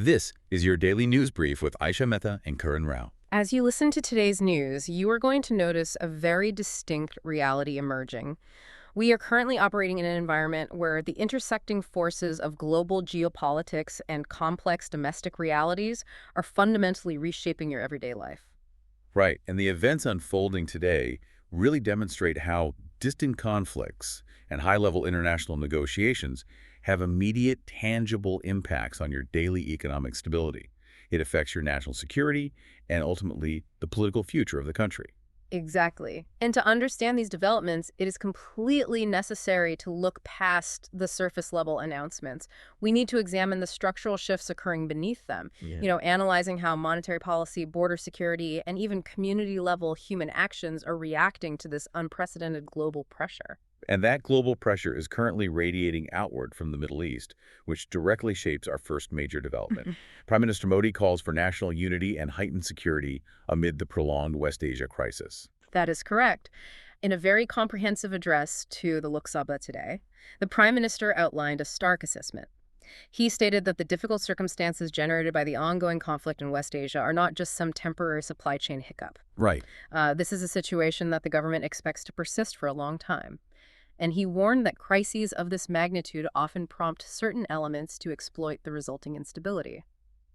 This is your daily news brief with Aisha Mehta and Karan Rao. As you listen to today's news, you are going to notice a very distinct reality emerging. We are currently operating in an environment where the intersecting forces of global geopolitics and complex domestic realities are fundamentally reshaping your everyday life. Right, and the events unfolding today really demonstrate how distant conflicts and high-level international negotiations have immediate, tangible impacts on your daily economic stability. It affects your national security and ultimately the political future of the country. Exactly. And to understand these developments, it is completely necessary to look past the surface level announcements. We need to examine the structural shifts occurring beneath them, analyzing how monetary policy, border security, and even community level human actions are reacting to this unprecedented global pressure. And that global pressure is currently radiating outward from the Middle East, which directly shapes our first major development. Prime Minister Modi calls for national unity and heightened security amid the prolonged West Asia crisis. That is correct. In a very comprehensive address to the Lok Sabha today, the Prime Minister outlined a stark assessment. He stated that the difficult circumstances generated by the ongoing conflict in West Asia are not just some temporary supply chain hiccup. Right. This is a situation that the government expects to persist for a long time. And he warned that crises of this magnitude often prompt certain elements to exploit the resulting instability.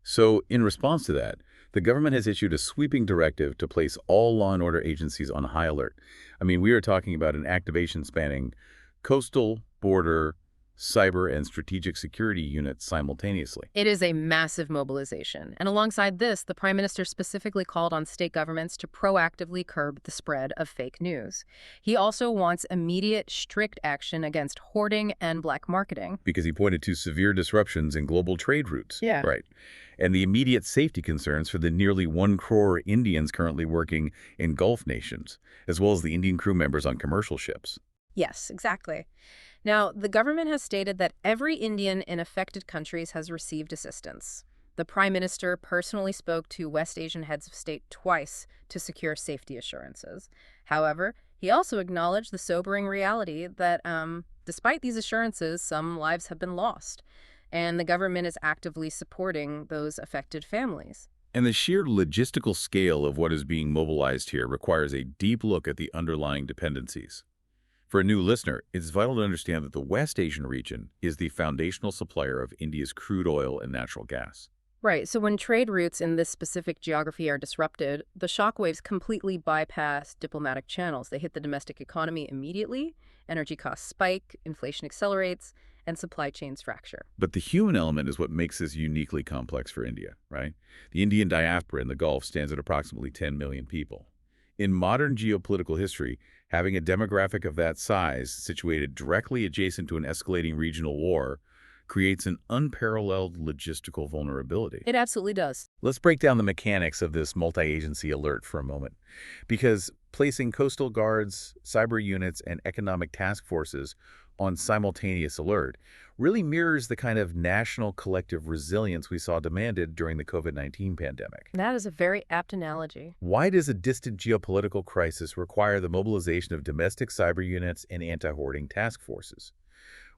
So, in response to that, the government has issued a sweeping directive to place all law and order agencies on high alert. I mean, we are talking about an activation spanning coastal, border, cyber, and strategic security units simultaneously. It is a massive mobilization. And alongside this, the Prime Minister specifically called on state governments to proactively curb the spread of fake news. He also wants immediate, strict action against hoarding and black marketing. Because he pointed to severe disruptions in global trade routes. Yeah. Right. And the immediate safety concerns for the nearly 1 crore Indians currently working in Gulf nations, as well as the Indian crew members on commercial ships. Yes, exactly. Now, the government has stated that every Indian in affected countries has received assistance. The Prime Minister personally spoke to West Asian heads of state twice to secure safety assurances. However, he also acknowledged the sobering reality that despite these assurances, some lives have been lost, and the government is actively supporting those affected families. And the sheer logistical scale of what is being mobilized here requires a deep look at the underlying dependencies. For a new listener, it's vital to understand that the West Asian region is the foundational supplier of India's crude oil and natural gas. Right, so when trade routes in this specific geography are disrupted, the shockwaves completely bypass diplomatic channels. They hit the domestic economy immediately, energy costs spike, inflation accelerates, and supply chains fracture. But the human element is what makes this uniquely complex for India, right? The Indian diaspora in the Gulf stands at approximately 10 million people. In modern geopolitical history, having a demographic of that size situated directly adjacent to an escalating regional war creates an unparalleled logistical vulnerability. It absolutely does. Let's break down the mechanics of this multi-agency alert for a moment, because placing coastal guards, cyber units, and economic task forces on simultaneous alert really mirrors the kind of national collective resilience we saw demanded during the COVID-19 pandemic. That is a very apt analogy. Why does a distant geopolitical crisis require the mobilization of domestic cyber units and anti-hoarding task forces?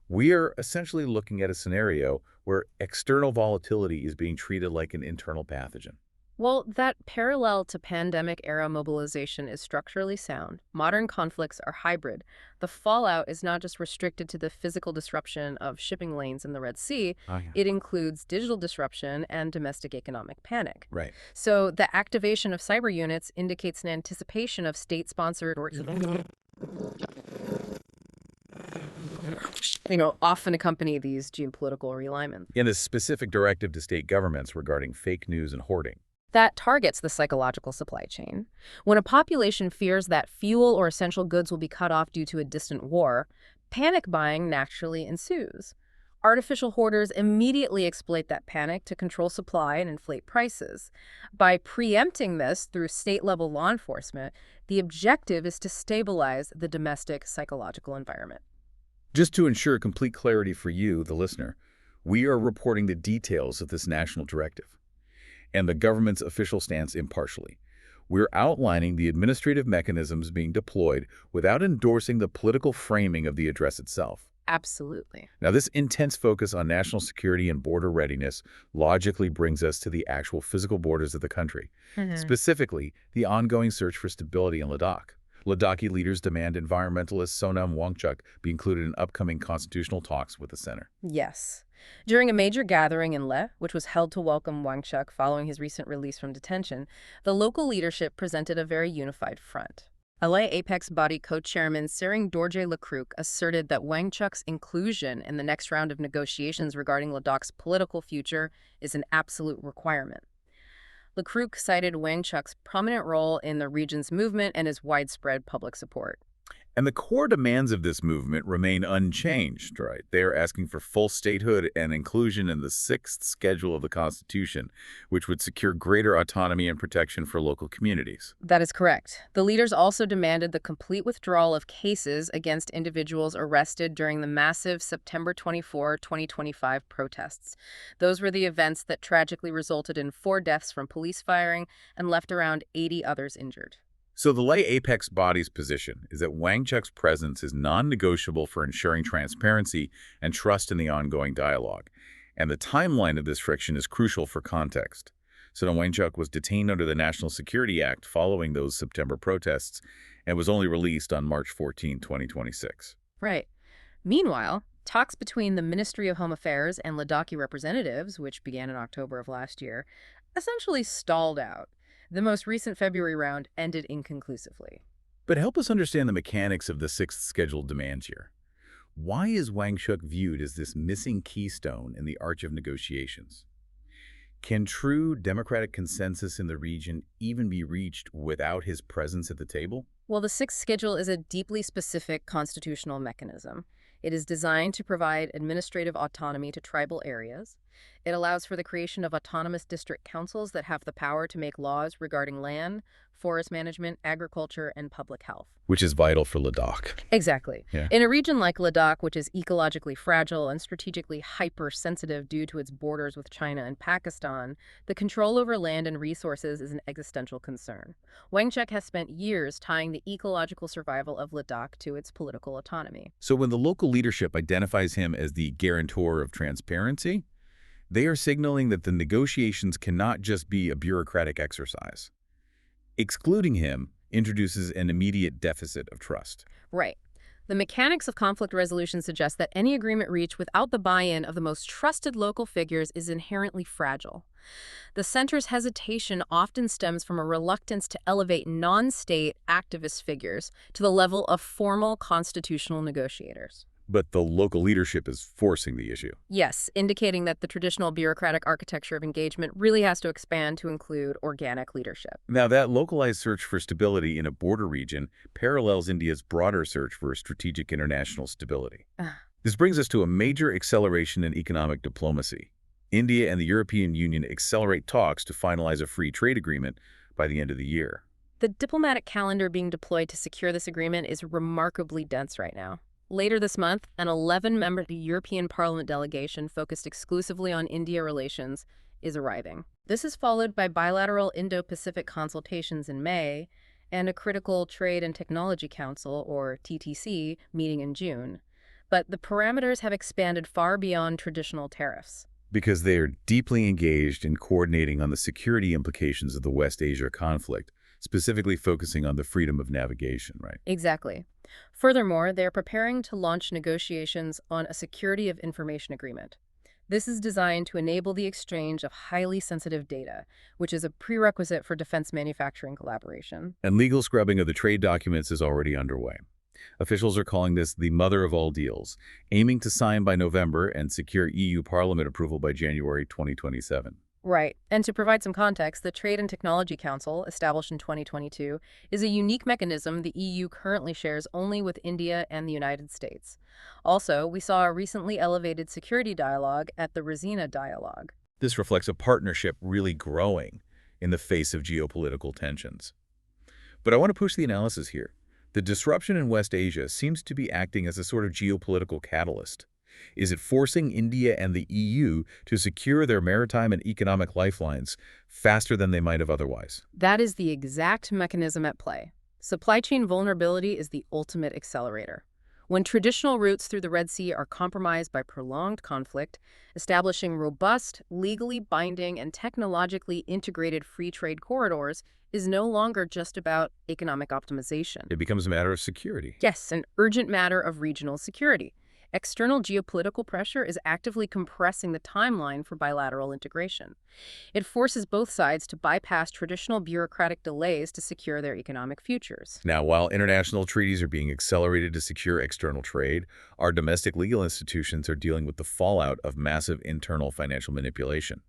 We are essentially looking at a scenario where external volatility is being treated like an internal pathogen. Well, that parallel to pandemic-era mobilization is structurally sound. Modern conflicts are hybrid. The fallout is not just restricted to the physical disruption of shipping lanes in the Red Sea. Oh, yeah. It includes digital disruption and domestic economic panic. Right. So the activation of cyber units indicates an anticipation of state-sponsored or often accompany these geopolitical realignments. In a specific directive to state governments regarding fake news and hoarding. That targets the psychological supply chain. When a population fears that fuel or essential goods will be cut off due to a distant war, panic buying naturally ensues. Artificial hoarders immediately exploit that panic to control supply and inflate prices. By preempting this through state-level law enforcement, the objective is to stabilize the domestic psychological environment. Just to ensure complete clarity for you, the listener, we are reporting the details of this national directive and the government's official stance impartially. We're outlining the administrative mechanisms being deployed without endorsing the political framing of the address itself. Absolutely. Now, this intense focus on national security and border readiness logically brings us to the actual physical borders of the country, Hmm. specifically the ongoing search for stability in Ladakh. Ladakhi leaders demand environmentalist Sonam Wangchuk be included in upcoming constitutional talks with the center. Yes. During a major gathering in Leh, which was held to welcome Wang Chuk following his recent release from detention, the local leadership presented a very unified front. LA Apex body co-chairman Sering Dorje Lekrouk asserted that Wang Chuk's inclusion in the next round of negotiations regarding Ladakh's political future is an absolute requirement. Lekrouk cited Wang Chuk's prominent role in the region's movement and his widespread public support. And the core demands of this movement remain unchanged, right? They are asking for full statehood and inclusion in the sixth schedule of the Constitution, which would secure greater autonomy and protection for local communities. That is correct. The leaders also demanded the complete withdrawal of cases against individuals arrested during the massive September 24, 2025 protests. Those were the events that tragically resulted in 4 deaths from police firing and left around 80 others injured. So the lay apex body's position is that Wang Chuk's presence is non-negotiable for ensuring transparency and trust in the ongoing dialogue. And the timeline of this friction is crucial for context. So Wang Chuk was detained under the National Security Act following those September protests and was only released on March 14, 2026. Right. Meanwhile, talks between the Ministry of Home Affairs and Ladakhi representatives, which began in October of last year, essentially stalled out. The most recent February round ended inconclusively. But help us understand the mechanics of the sixth scheduled demands here. Why is Wang Chuk viewed as this missing keystone in the arch of negotiations? Can true democratic consensus in the region even be reached without his presence at the table? Well, the sixth schedule is a deeply specific constitutional mechanism. It is designed to provide administrative autonomy to tribal areas. It allows for the creation of autonomous district councils that have the power to make laws regarding land, forest management, agriculture, and public health. Which is vital for Ladakh. Exactly. Yeah. In a region like Ladakh, which is ecologically fragile and strategically hypersensitive due to its borders with China and Pakistan, the control over land and resources is an existential concern. Wang Chuk has spent years tying the ecological survival of Ladakh to its political autonomy. So when the local leadership identifies him as the guarantor of transparency, they are signaling that the negotiations cannot just be a bureaucratic exercise. Excluding him introduces an immediate deficit of trust. Right. The mechanics of conflict resolution suggest that any agreement reached without the buy-in of the most trusted local figures is inherently fragile. The center's hesitation often stems from a reluctance to elevate non-state activist figures to the level of formal constitutional negotiators. But the local leadership is forcing the issue. Yes, indicating that the traditional bureaucratic architecture of engagement really has to expand to include organic leadership. Now, that localized search for stability in a border region parallels India's broader search for strategic international stability. This brings us to a major acceleration in economic diplomacy. India and the European Union accelerate talks to finalize a free trade agreement by the end of the year. The diplomatic calendar being deployed to secure this agreement is remarkably dense right now. Later this month, an 11-member European Parliament delegation focused exclusively on India relations is arriving. This is followed by bilateral Indo-Pacific consultations in May and a critical Trade and Technology Council, or TTC, meeting in June. But the parameters have expanded far beyond traditional tariffs. Because they are deeply engaged in coordinating on the security implications of the West Asia conflict, specifically focusing on the freedom of navigation, right? Exactly. Furthermore, they are preparing to launch negotiations on a security of information agreement. This is designed to enable the exchange of highly sensitive data, which is a prerequisite for defense manufacturing collaboration. And legal scrubbing of the trade documents is already underway. Officials are calling this the mother of all deals, aiming to sign by November and secure EU Parliament approval by January 2027. Right. And to provide some context, the Trade and Technology Council, established in 2022, is a unique mechanism the EU currently shares only with India and the United States. Also, we saw a recently elevated security dialogue at the Rasina Dialogue. This reflects a partnership really growing in the face of geopolitical tensions. But I want to push the analysis here. The disruption in West Asia seems to be acting as a sort of geopolitical catalyst. Is it forcing India and the EU to secure their maritime and economic lifelines faster than they might have otherwise? That is the exact mechanism at play. Supply chain vulnerability is the ultimate accelerator. When traditional routes through the Red Sea are compromised by prolonged conflict, establishing robust, legally binding, and technologically integrated free trade corridors is no longer just about economic optimization. It becomes a matter of security. Yes, an urgent matter of regional security. External geopolitical pressure is actively compressing the timeline for bilateral integration. It forces both sides to bypass traditional bureaucratic delays to secure their economic futures. Now, while international treaties are being accelerated to secure external trade, our domestic legal institutions are dealing with the fallout of massive internal financial manipulation.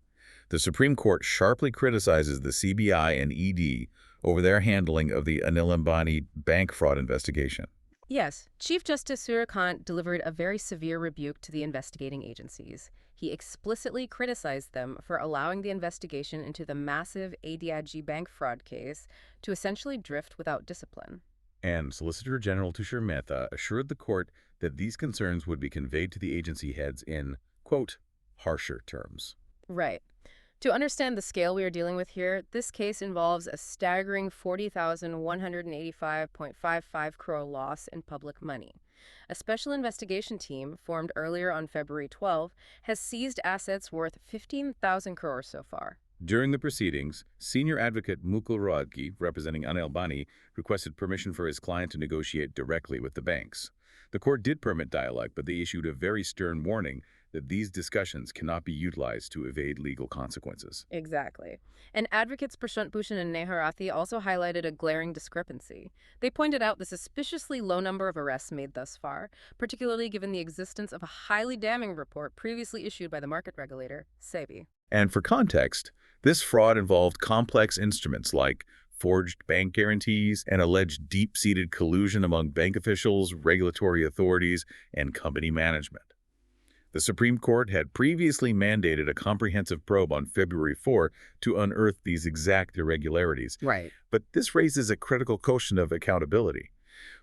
The Supreme Court sharply criticizes the CBI and ED over their handling of the Anil Ambani bank fraud investigation. Yes, Chief Justice Surikant delivered a very severe rebuke to the investigating agencies. He explicitly criticized them for allowing the investigation into the massive ADIG bank fraud case to essentially drift without discipline. And Solicitor General Tushar Mehta assured the court that these concerns would be conveyed to the agency heads in, quote, harsher terms. Right. To understand the scale we are dealing with here, this case involves a staggering 40,185.55 crore loss in public money. A special investigation team, formed earlier on February 12, has seized assets worth 15,000 crores so far. During the proceedings, senior advocate Mukul Rohatgi, representing Anil Ambani, requested permission for his client to negotiate directly with the banks. The court did permit dialogue, but they issued a very stern warning that these discussions cannot be utilized to evade legal consequences. Exactly. And advocates Prashant Bhushan and Neha Rathi also highlighted a glaring discrepancy. They pointed out the suspiciously low number of arrests made thus far, particularly given the existence of a highly damning report previously issued by the market regulator, SEBI. And for context, this fraud involved complex instruments like forged bank guarantees and alleged deep-seated collusion among bank officials, regulatory authorities, and company management. The Supreme Court had previously mandated a comprehensive probe on February 4 to unearth these exact irregularities. Right. But this raises a critical question of accountability.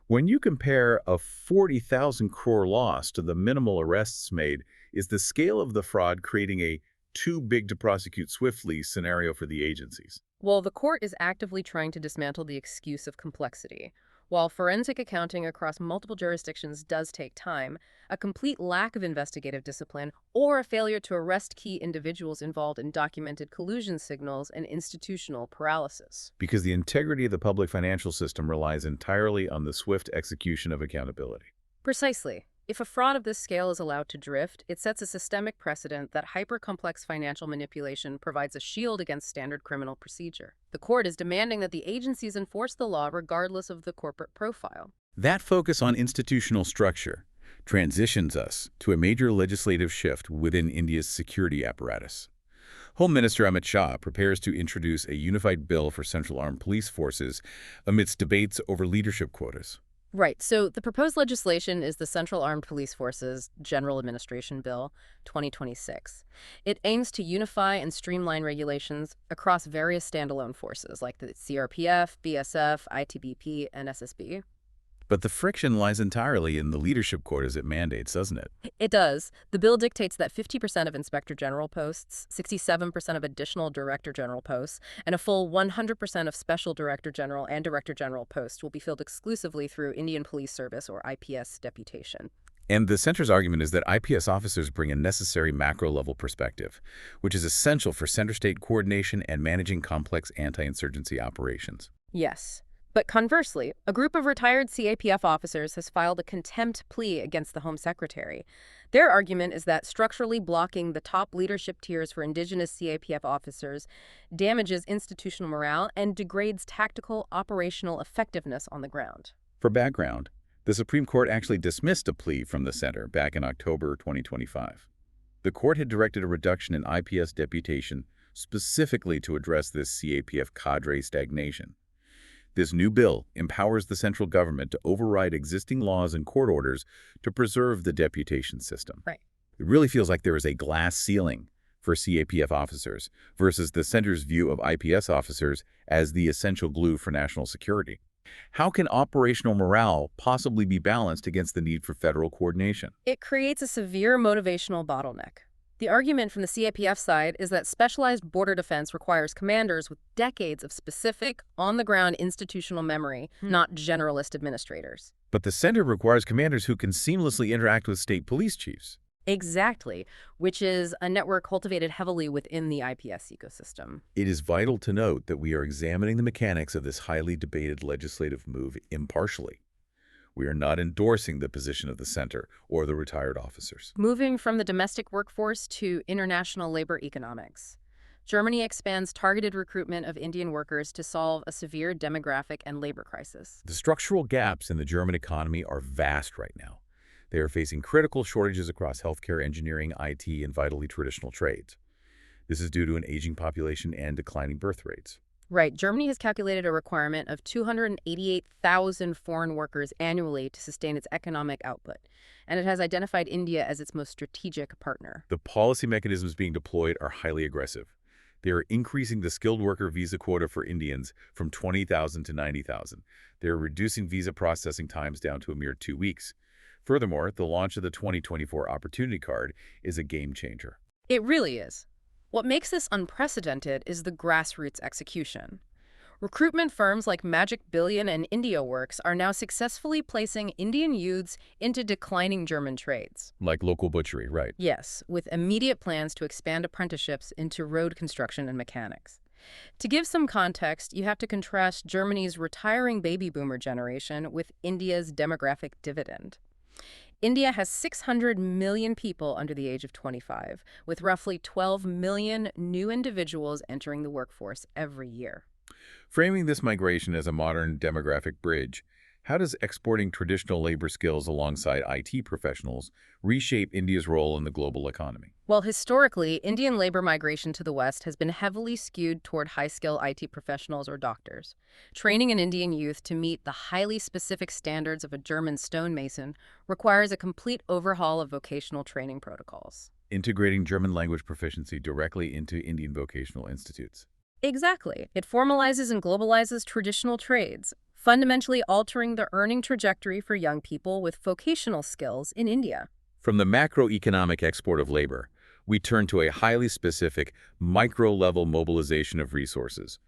When you compare a 40,000 crore loss to the minimal arrests made, is the scale of the fraud creating a too big to prosecute swiftly scenario for the agencies? Well, the court is actively trying to dismantle the excuse of complexity. While forensic accounting across multiple jurisdictions does take time, a complete lack of investigative discipline or a failure to arrest key individuals involved in documented collusion signals and institutional paralysis. Because the integrity of the public financial system relies entirely on the swift execution of accountability. Precisely. If a fraud of this scale is allowed to drift, it sets a systemic precedent that hyper-complex financial manipulation provides a shield against standard criminal procedure. The court is demanding that the agencies enforce the law regardless of the corporate profile. That focus on institutional structure transitions us to a major legislative shift within India's security apparatus. Home Minister Amit Shah prepares to introduce a unified bill for central armed police forces amidst debates over leadership quotas. Right. So the proposed legislation is the Central Armed Police Forces General Administration Bill 2026. It aims to unify and streamline regulations across various standalone forces like the CRPF, BSF, ITBP, and SSB. But the friction lies entirely in the leadership quotas it mandates, doesn't it? It does. The bill dictates that 50% of Inspector General posts, 67% of additional Director General posts, and a full 100% of Special Director General and Director General posts will be filled exclusively through Indian Police Service or IPS deputation. And the center's argument is that IPS officers bring a necessary macro-level perspective, which is essential for center-state coordination and managing complex anti-insurgency operations. Yes. But conversely, a group of retired CAPF officers has filed a contempt plea against the Home Secretary. Their argument is that structurally blocking the top leadership tiers for indigenous CAPF officers damages institutional morale and degrades tactical operational effectiveness on the ground. For background, the Supreme Court actually dismissed a plea from the center back in October 2025. The court had directed a reduction in IPS deputation specifically to address this CAPF cadre stagnation. This new bill empowers the central government to override existing laws and court orders to preserve the deputation system. Right. It really feels like there is a glass ceiling for CAPF officers versus the center's view of IPS officers as the essential glue for national security. How can operational morale possibly be balanced against the need for federal coordination? It creates a severe motivational bottleneck. The argument from the CAPF side is that specialized border defense requires commanders with decades of specific, on-the-ground institutional memory, not generalist administrators. But the center requires commanders who can seamlessly interact with state police chiefs. Exactly, which is a network cultivated heavily within the IPS ecosystem. It is vital to note that we are examining the mechanics of this highly debated legislative move impartially. We are not endorsing the position of the center or the retired officers. Moving from the domestic workforce to international labor economics. Germany expands targeted recruitment of Indian workers to solve a severe demographic and labor crisis. The structural gaps in the German economy are vast right now. They are facing critical shortages across healthcare, engineering, IT, and vitally traditional trades. This is due to an aging population and declining birth rates. Right. Germany has calculated a requirement of 288,000 foreign workers annually to sustain its economic output, and it has identified India as its most strategic partner. The policy mechanisms being deployed are highly aggressive. They are increasing the skilled worker visa quota for Indians from 20,000 to 90,000. They are reducing visa processing times down to a mere 2 weeks. Furthermore, the launch of the 2024 Opportunity Card is a game changer. It really is. What makes this unprecedented is the grassroots execution. Recruitment firms like Magic Billion and IndiaWorks are now successfully placing Indian youths into declining German trades. Like local butchery, right? Yes, with immediate plans to expand apprenticeships into road construction and mechanics. To give some context, you have to contrast Germany's retiring baby boomer generation with India's demographic dividend. India has 600 million people under the age of 25, with roughly 12 million new individuals entering the workforce every year. Framing this migration as a modern demographic bridge, how does exporting traditional labor skills alongside IT professionals reshape India's role in the global economy? Well, historically, Indian labor migration to the West has been heavily skewed toward high-skill IT professionals or doctors. Training an Indian youth to meet the highly specific standards of a German stonemason requires a complete overhaul of vocational training protocols. Integrating German language proficiency directly into Indian vocational institutes. Exactly. It formalizes and globalizes traditional trades, fundamentally altering the earning trajectory for young people with vocational skills in India. From the macroeconomic export of labor, we turn to a highly specific, micro-level mobilization of resources.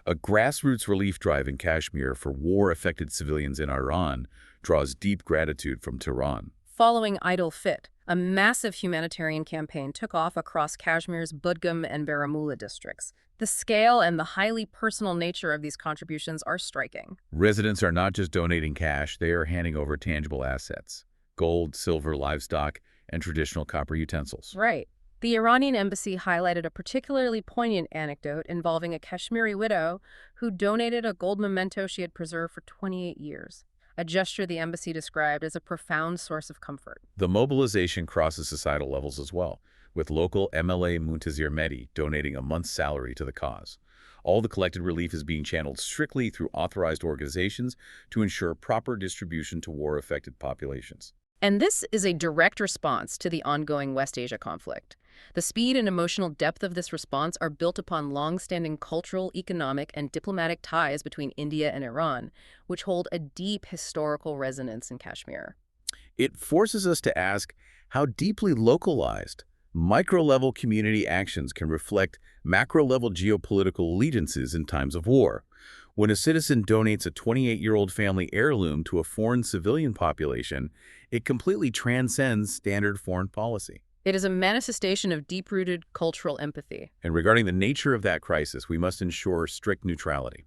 A grassroots relief drive in Kashmir for war-affected civilians in Iran draws deep gratitude from Tehran. Following Idle Fit, a massive humanitarian campaign took off across Kashmir's Budgam and Baramulla districts. The scale and the highly personal nature of these contributions are striking. Residents are not just donating cash, they are handing over tangible assets: gold, silver, livestock, and traditional copper utensils. Right. The Iranian embassy highlighted a particularly poignant anecdote involving a Kashmiri widow who donated a gold memento she had preserved for 28 years. A gesture the embassy described as a profound source of comfort. The mobilization crosses societal levels as well, with local MLA Muntazir Mehdi donating a month's salary to the cause. All the collected relief is being channeled strictly through authorized organizations to ensure proper distribution to war-affected populations. And this is a direct response to the ongoing West Asia conflict. The speed and emotional depth of this response are built upon long-standing cultural, economic, and diplomatic ties between India and Iran, which hold a deep historical resonance in Kashmir. It forces us to ask how deeply localized, micro-level community actions can reflect macro-level geopolitical allegiances in times of war. When a citizen donates a 28-year-old family heirloom to a foreign civilian population, it completely transcends standard foreign policy. It is a manifestation of deep-rooted cultural empathy. And regarding the nature of that crisis, we must ensure strict neutrality.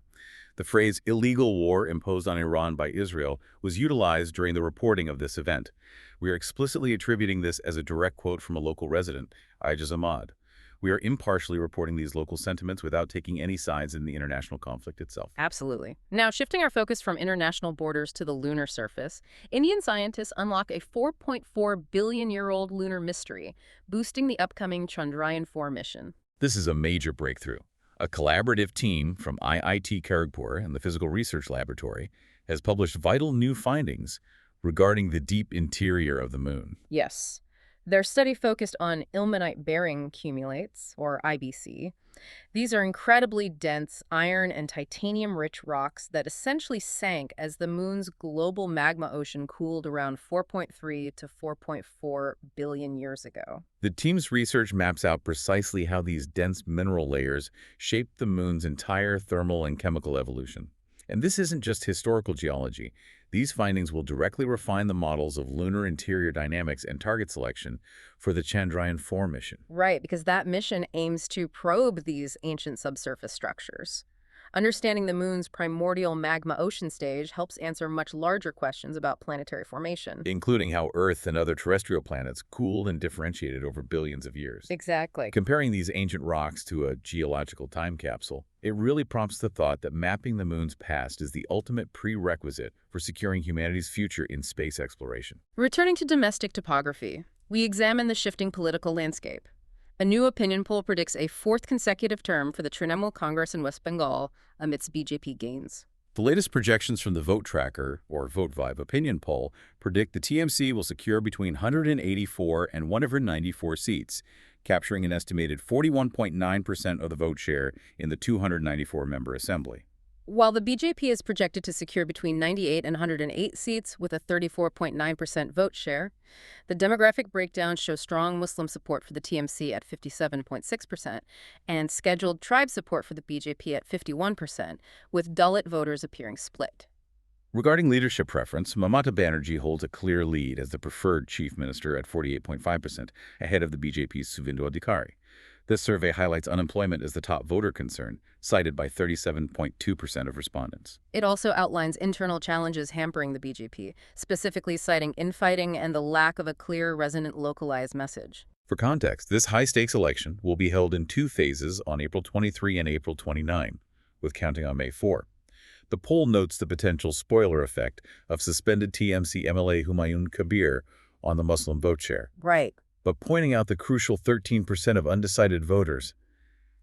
The phrase illegal war imposed on Iran by Israel was utilized during the reporting of this event. We are explicitly attributing this as a direct quote from a local resident, Aijaz Ahmad. We are impartially reporting these local sentiments without taking any sides in the international conflict itself. Absolutely. Now, shifting our focus from international borders to the lunar surface, Indian scientists unlock a 4.4 billion-year-old lunar mystery, boosting the upcoming Chandrayaan-4 mission. This is a major breakthrough. A collaborative team from IIT Kharagpur and the Physical Research Laboratory has published vital new findings regarding the deep interior of the moon. Yes. Their study focused on ilmenite-bearing cumulates, or IBC. These are incredibly dense iron and titanium-rich rocks that essentially sank as the moon's global magma ocean cooled around 4.3 to 4.4 billion years ago. The team's research maps out precisely how these dense mineral layers shaped the moon's entire thermal and chemical evolution. And this isn't just historical geology. These findings will directly refine the models of lunar interior dynamics and target selection for the Chandrayaan-4 mission. Right, because that mission aims to probe these ancient subsurface structures. Understanding the moon's primordial magma ocean stage helps answer much larger questions about planetary formation. Including how Earth and other terrestrial planets cooled and differentiated over billions of years. Exactly. Comparing these ancient rocks to a geological time capsule, it really prompts the thought that mapping the moon's past is the ultimate prerequisite for securing humanity's future in space exploration. Returning to domestic topography, we examine the shifting political landscape. A new opinion poll predicts a fourth consecutive term for the Trinamool Congress in West Bengal amidst BJP gains. The latest projections from the Vote Tracker, or Vote Vibe opinion poll, predict the TMC will secure between 184 and 194 seats, capturing an estimated 41.9% of the vote share in the 294-member assembly. While the BJP is projected to secure between 98 and 108 seats with a 34.9% vote share, the demographic breakdown shows strong Muslim support for the TMC at 57.6% and scheduled tribe support for the BJP at 51%, with Dalit voters appearing split. Regarding leadership preference, Mamata Banerjee holds a clear lead as the preferred chief minister at 48.5%, ahead of the BJP's Suvendu Adhikari. This survey highlights unemployment as the top voter concern, cited by 37.2% of respondents. It also outlines internal challenges hampering the BJP, specifically citing infighting and the lack of a clear, resonant, localized message. For context, this high-stakes election will be held in two phases on April 23 and April 29, with counting on May 4. The poll notes the potential spoiler effect of suspended TMC MLA Humayun Kabir on the Muslim vote share. Right. But pointing out the crucial 13% of undecided voters.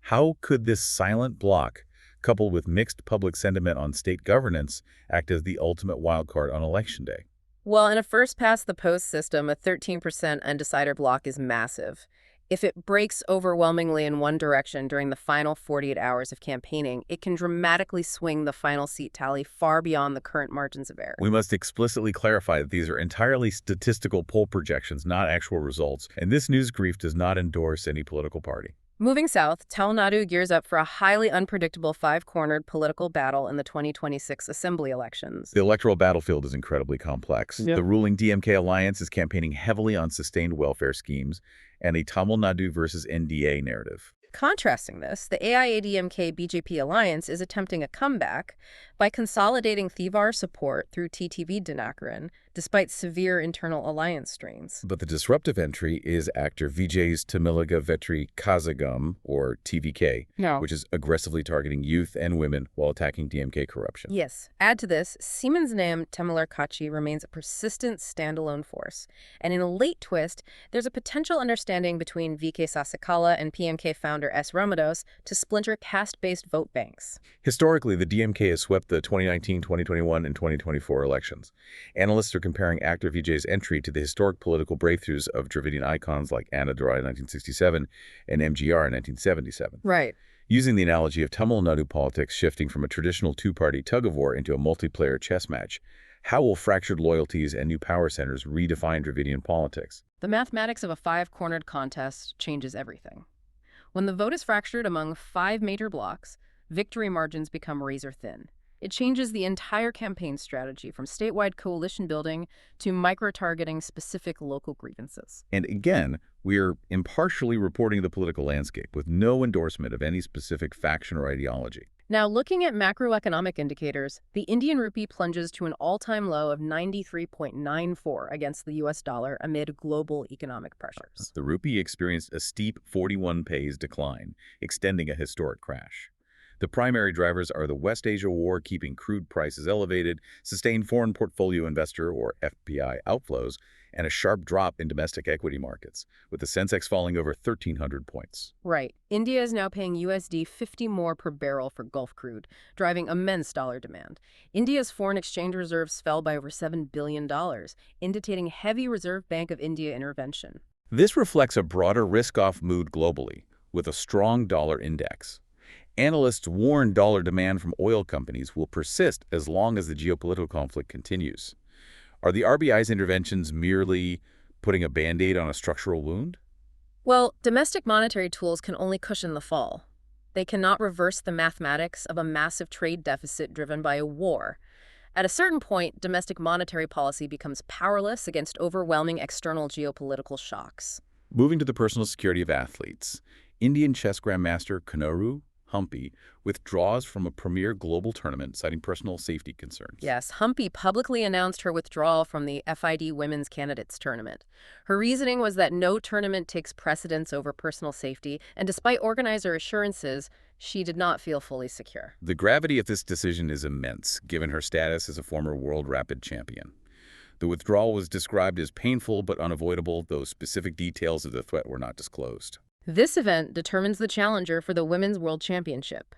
How could this silent bloc, coupled with mixed public sentiment on state governance, act as the ultimate wildcard on Election Day? Well, in a first-past-the-post system, a 13% undecided block is massive. If it breaks overwhelmingly in one direction during the final 48 hours of campaigning, it can dramatically swing the final seat tally far beyond the current margins of error. We must explicitly clarify that these are entirely statistical poll projections, not actual results, and this news brief does not endorse any political party. Moving south, Nadu gears up for a highly unpredictable five-cornered political battle in the 2026 assembly elections. The electoral battlefield is incredibly complex. Yep. The ruling DMK alliance is campaigning heavily on sustained welfare schemes and a Tamil Nadu versus NDA narrative. Contrasting this, the AIADMK-BJP alliance is attempting a comeback by consolidating Thivar support through TTV Dinakaran, despite severe internal alliance strains. But the disruptive entry is actor Vijay's Tamilaga Vetri Kazhagam, or TVK, which is aggressively targeting youth and women while attacking DMK corruption. Yes. Add to this, Siemens Nam Tamilar Kachi remains a persistent standalone force. And in a late twist, there's a potential understanding between VK Sasikala and PMK founder S. Ramados to splinter caste-based vote banks. Historically, the DMK has swept the 2019, 2021, and 2024 elections. Analysts are comparing actor Vijay's entry to the historic political breakthroughs of Dravidian icons like Anna Durai in 1967 and MGR in 1977. Right. Using the analogy of Tamil Nadu politics shifting from a traditional two-party tug-of-war into a multiplayer chess match, how will fractured loyalties and new power centers redefine Dravidian politics? The mathematics of a five-cornered contest changes everything. When the vote is fractured among five major blocks, victory margins become razor-thin. It changes the entire campaign strategy from statewide coalition building to micro-targeting specific local grievances. And again, we're impartially reporting the political landscape with no endorsement of any specific faction or ideology. Now, looking at macroeconomic indicators, the Indian rupee plunges to an all-time low of 93.94 against the US dollar amid global economic pressures. The rupee experienced a steep 41 paise decline, extending a historic crash. The primary drivers are the West Asia war keeping crude prices elevated, sustained foreign portfolio investor or FPI outflows, and a sharp drop in domestic equity markets, with the Sensex falling over 1,300 points. Right. India is now paying USD 50 more per barrel for Gulf crude, driving immense dollar demand. India's foreign exchange reserves fell by over $7 billion, indicating heavy Reserve Bank of India intervention. This reflects a broader risk-off mood globally, with a strong dollar index. Analysts warn dollar demand from oil companies will persist as long as the geopolitical conflict continues. Are the RBI's interventions merely putting a Band-Aid on a structural wound? Well, domestic monetary tools can only cushion the fall. They cannot reverse the mathematics of a massive trade deficit driven by a war. At a certain point, domestic monetary policy becomes powerless against overwhelming external geopolitical shocks. Moving to the personal security of athletes, Indian chess grandmaster Konoru Humpy withdraws from a premier global tournament citing personal safety concerns. Yes, Humpy publicly announced her withdrawal from the FID Women's Candidates Tournament. Her reasoning was that no tournament takes precedence over personal safety, and despite organizer assurances, she did not feel fully secure. The gravity of this decision is immense, given her status as a former world rapid champion. The withdrawal was described as painful but unavoidable, though specific details of the threat were not disclosed. This event determines the challenger for the Women's World Championship.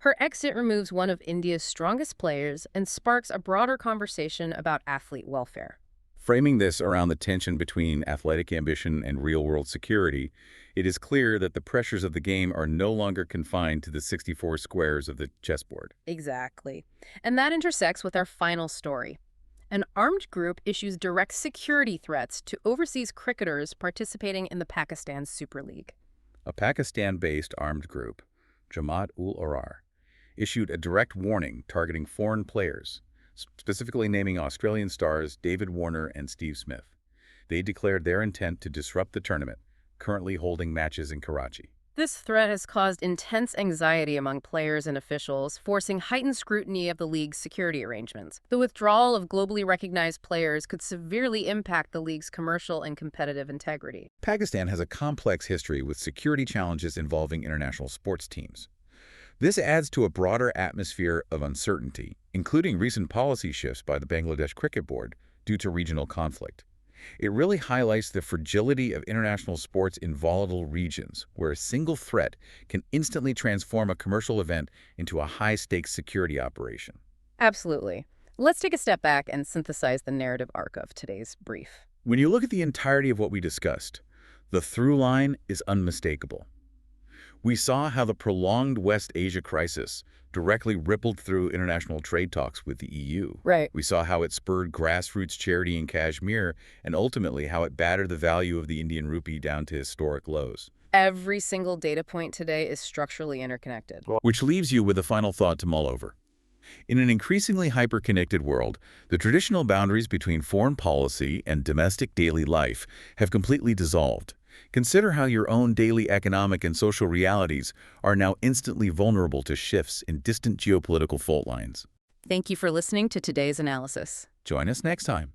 Her exit removes one of India's strongest players and sparks a broader conversation about athlete welfare. Framing this around the tension between athletic ambition and real-world security, it is clear that the pressures of the game are no longer confined to the 64 squares of the chessboard. Exactly. And that intersects with our final story. An armed group issues direct security threats to overseas cricketers participating in the Pakistan Super League. A Pakistan-based armed group, Jamaat-ul-Ahrar, issued a direct warning targeting foreign players, specifically naming Australian stars David Warner and Steve Smith. They declared their intent to disrupt the tournament, currently holding matches in Karachi. This threat has caused intense anxiety among players and officials, forcing heightened scrutiny of the league's security arrangements. The withdrawal of globally recognized players could severely impact the league's commercial and competitive integrity. Pakistan has a complex history with security challenges involving international sports teams. This adds to a broader atmosphere of uncertainty, including recent policy shifts by the Bangladesh Cricket Board due to regional conflict. It really highlights the fragility of international sports in volatile regions, where a single threat can instantly transform a commercial event into a high-stakes security operation. Absolutely. Let's take a step back and synthesize the narrative arc of today's brief. When you look at the entirety of what we discussed, the through line is unmistakable. We saw how the prolonged West Asia crisis directly rippled through international trade talks with the EU. Right. We saw how it spurred grassroots charity in Kashmir and ultimately how it battered the value of the Indian rupee down to historic lows. Every single data point today is structurally interconnected. Which leaves you with a final thought to mull over. In an increasingly hyper-connected world, the traditional boundaries between foreign policy and domestic daily life have completely dissolved. Consider how your own daily economic and social realities are now instantly vulnerable to shifts in distant geopolitical fault lines. Thank you for listening to today's analysis. Join us next time.